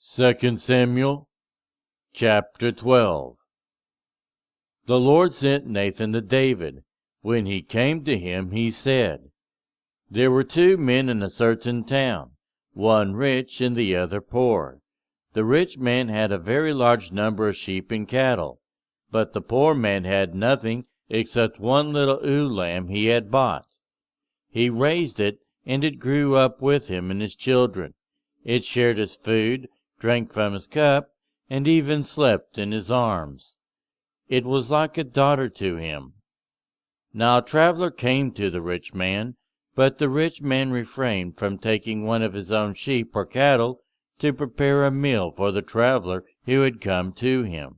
2 Samuel chapter 12. The Lord sent Nathan to David. When he came to him, he said, There were 2 men in a certain town, one rich and the other poor. The rich man had a very large number of sheep and cattle, but the poor man had nothing except one little ewe lamb he had bought. He raised it, and it grew up with him and his children. It shared his food, drank from his cup, and even slept in his arms. It was like a daughter to him. Now a traveler came to the rich man, but the rich man refrained from taking one of his own sheep or cattle to prepare a meal for the traveler who had come to him.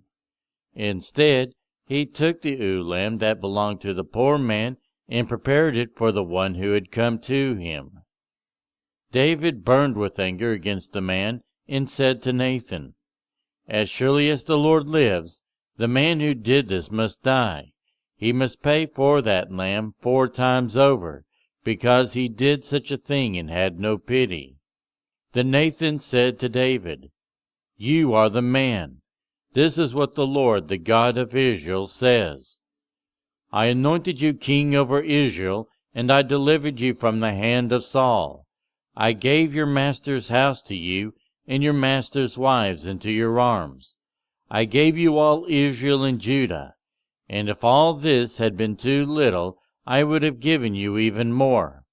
Instead, he took the ewe lamb that belonged to the poor man and prepared it for the one who had come to him. David burned with anger against the man and said to Nathan, As surely as the Lord lives, the man who did this must die. He must pay for that lamb 4 times over, because he did such a thing and had no pity. Then Nathan said to David, You are the man. This is what the Lord, the God of Israel, says. I anointed you king over Israel, and I delivered you from the hand of Saul. I gave your master's house to you, and your master's wives into your arms. I gave you all Israel and Judah, and if all this had been too little, I would have given you even more.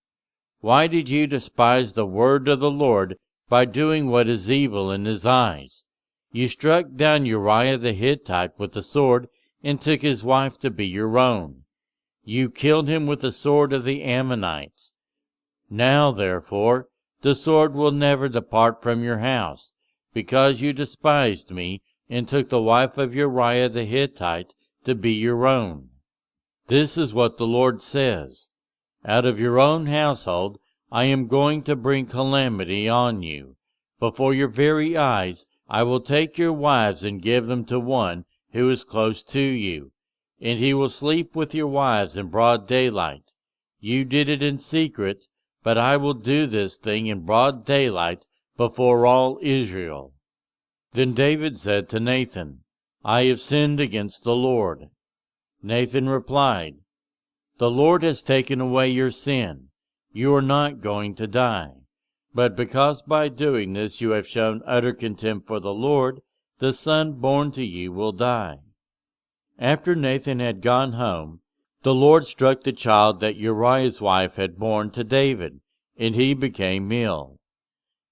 Why did you despise the word of the Lord by doing what is evil in his eyes? You struck down Uriah the Hittite with the sword, and took his wife to be your own. You killed him with the sword of the Ammonites. Now, therefore, the sword will never depart from your house, because you despised me, and took the wife of Uriah the Hittite to be your own. This is what the Lord says. Out of your own household I am going to bring calamity on you. Before your very eyes I will take your wives and give them to one who is close to you, and he will sleep with your wives in broad daylight. You did it in secret, but I will do this thing in broad daylight before all Israel. Then David said to Nathan, I have sinned against the Lord. Nathan replied, The Lord has taken away your sin. You are not going to die. But because by doing this you have shown utter contempt for the Lord, the son born to you will die. After Nathan had gone home, the Lord struck the child that Uriah's wife had borne to David, and he became ill.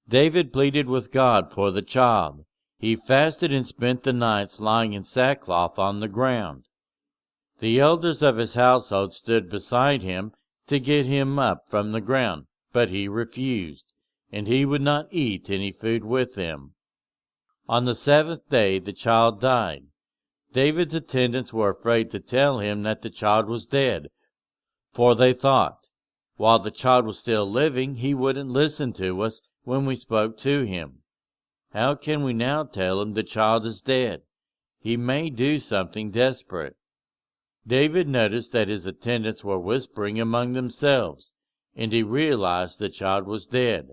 David pleaded with God for the child. He fasted and spent the nights lying in sackcloth on the ground. The elders of his household stood beside him to get him up from the ground, but he refused, and he would not eat any food with them. On the 7th day the child died. David's attendants were afraid to tell him that the child was dead, for they thought, while the child was still living, he wouldn't listen to us when we spoke to him. How can we now tell him the child is dead? He may do something desperate. David noticed that his attendants were whispering among themselves, and he realized the child was dead.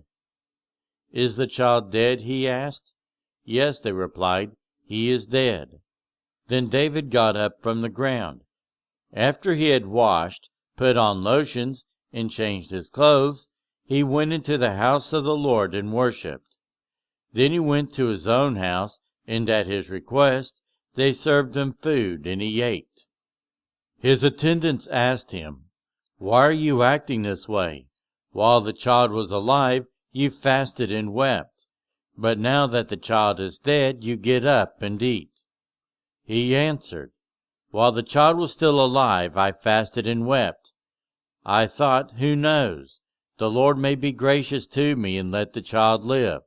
Is the child dead? He asked. Yes, they replied, he is dead. Then David got up from the ground. After he had washed, put on lotions, and changed his clothes, he went into the house of the Lord and worshipped. Then he went to his own house, and at his request they served him food, and he ate. His attendants asked him, Why are you acting this way? While the child was alive, you fasted and wept. But now that the child is dead, you get up and eat. He answered, While the child was still alive, I fasted and wept. I thought, Who knows? The Lord may be gracious to me and let the child live.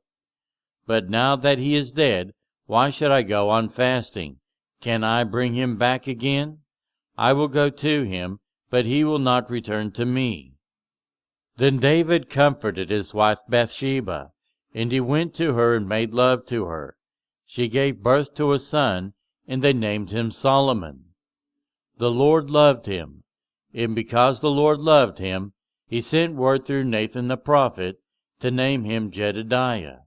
But now that he is dead, why should I go on fasting? Can I bring him back again? I will go to him, but he will not return to me. Then David comforted his wife Bathsheba, and he went to her and made love to her. She gave birth to a son, and they named him Solomon. The Lord loved him, and because the Lord loved him, he sent word through Nathan the prophet to name him Jedediah.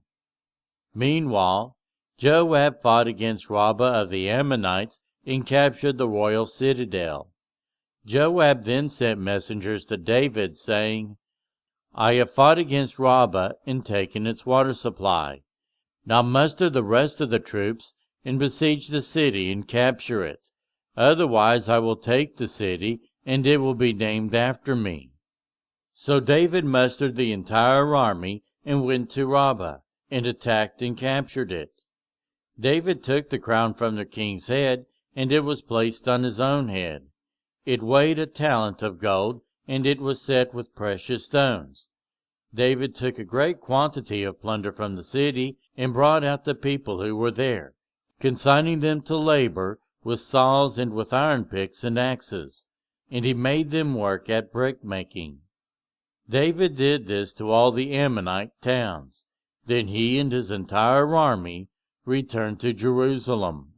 Meanwhile, Joab fought against Rabbah of the Ammonites and captured the royal citadel. Joab then sent messengers to David, saying, I have fought against Rabbah and taken its water supply. Now muster the rest of the troops and besiege the city and capture it. Otherwise I will take the city, and it will be named after me. So David mustered the entire army and went to Rabbah, and attacked and captured it. David took the crown from the king's head, and it was placed on his own head. It weighed a talent of gold, and it was set with precious stones. David took a great quantity of plunder from the city, and brought out the people who were there, consigning them to labor with saws and with iron picks and axes, and he made them work at brick-making. David did this to all the Ammonite towns. Then he and his entire army returned to Jerusalem.